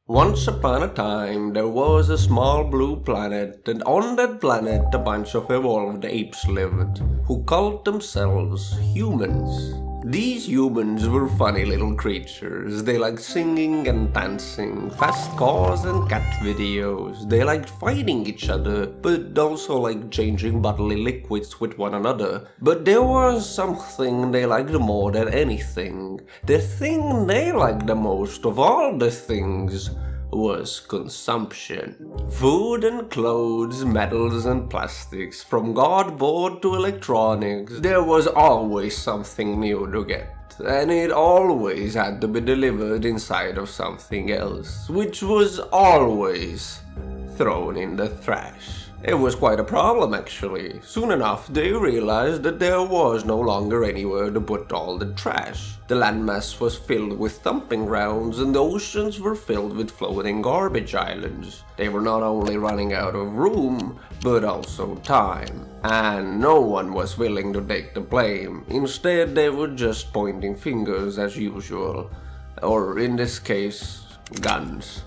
Once upon a time, there was a small blue planet, and on that planet a bunch of evolved apes lived, who called themselves humans. These humans were funny little creatures. They liked singing and dancing, fast cars and cat videos. They liked fighting each other, but also liked changing bodily liquids with one another. But there was something they liked more than anything. The thing they liked the most of all the things was consumption. Food and clothes, metals and plastics, from cardboard to electronics, there was always something new to get. And it always had to be delivered inside of something else, which was always thrown in the trash. It was quite a problem, actually. Soon enough, they realized that there was no longer anywhere to put all the trash. The landmass was filled with dumping grounds, and the oceans were filled with floating garbage islands. They were not only running out of room, but also time. And no one was willing to take the blame. Instead, they were just pointing fingers as usual. Or, in this case, guns.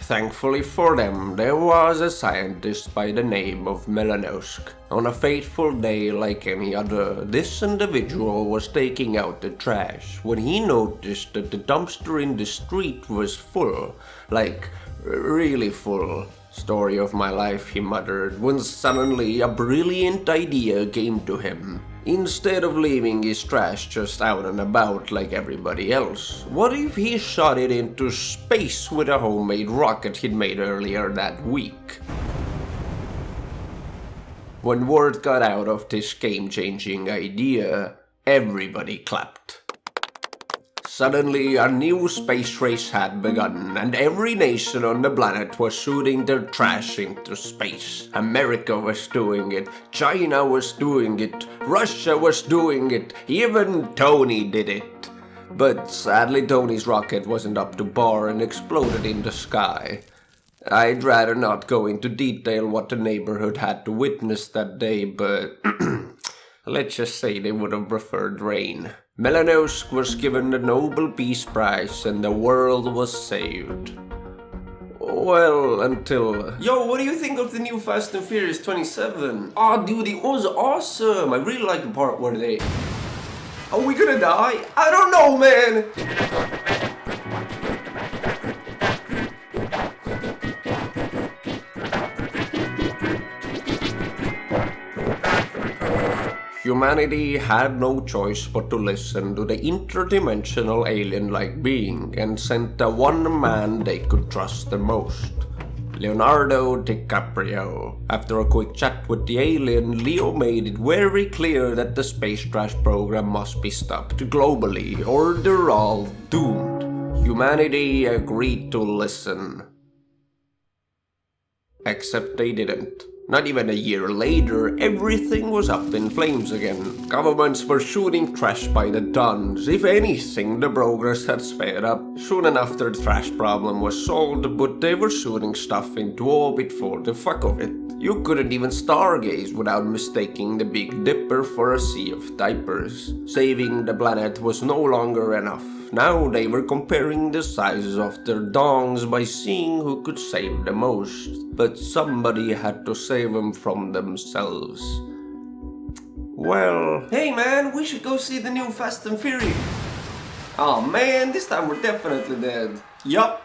Thankfully for them, there was a scientist by the name of Melanosk. On a fateful day like any other, this individual was taking out the trash when he noticed that the dumpster in the street was full. Like, really full. Story of my life, he muttered, when suddenly a brilliant idea came to him. Instead of leaving his trash just out and about like everybody else, what if he shot it into space with a homemade rocket he'd made earlier that week? When word got out of this game-changing idea, everybody clapped. Suddenly, a new space race had begun, and every nation on the planet was shooting their trash into space. America was doing it, China was doing it, Russia was doing it, even Tony did it. But sadly, Tony's rocket wasn't up to par and exploded in the sky. I'd rather not go into detail what the neighborhood had to witness that day, but let's just say they would have preferred rain. Melanosk was given the Nobel Peace Prize and the world was saved. Well, until... Yo, what do you think of the new Fast and Furious 27? Oh, dude, it was awesome! I really like the part where they... Are we gonna die? I don't know, man! Humanity had no choice but to listen to the interdimensional alien-like being and sent the one man they could trust the most, Leonardo DiCaprio. After a quick chat with the alien, Leo made it very clear that the space trash program must be stopped globally or they're all doomed. Humanity agreed to listen. Except they didn't. Not even a year later, everything was up in flames again. Governments were shooting trash by the tons. If anything, the progress had sped up. Soon enough, the trash problem was solved, but they were shooting stuff into orbit for the fuck of it. You couldn't even stargaze without mistaking the Big Dipper for a sea of diapers. Saving the planet was no longer enough. Now they were comparing the sizes of their dongs by seeing who could save the most. But somebody had to save them from themselves. Well... Hey man, we should go see the new Fast and Furious. Oh man, this time we're definitely dead. Yup.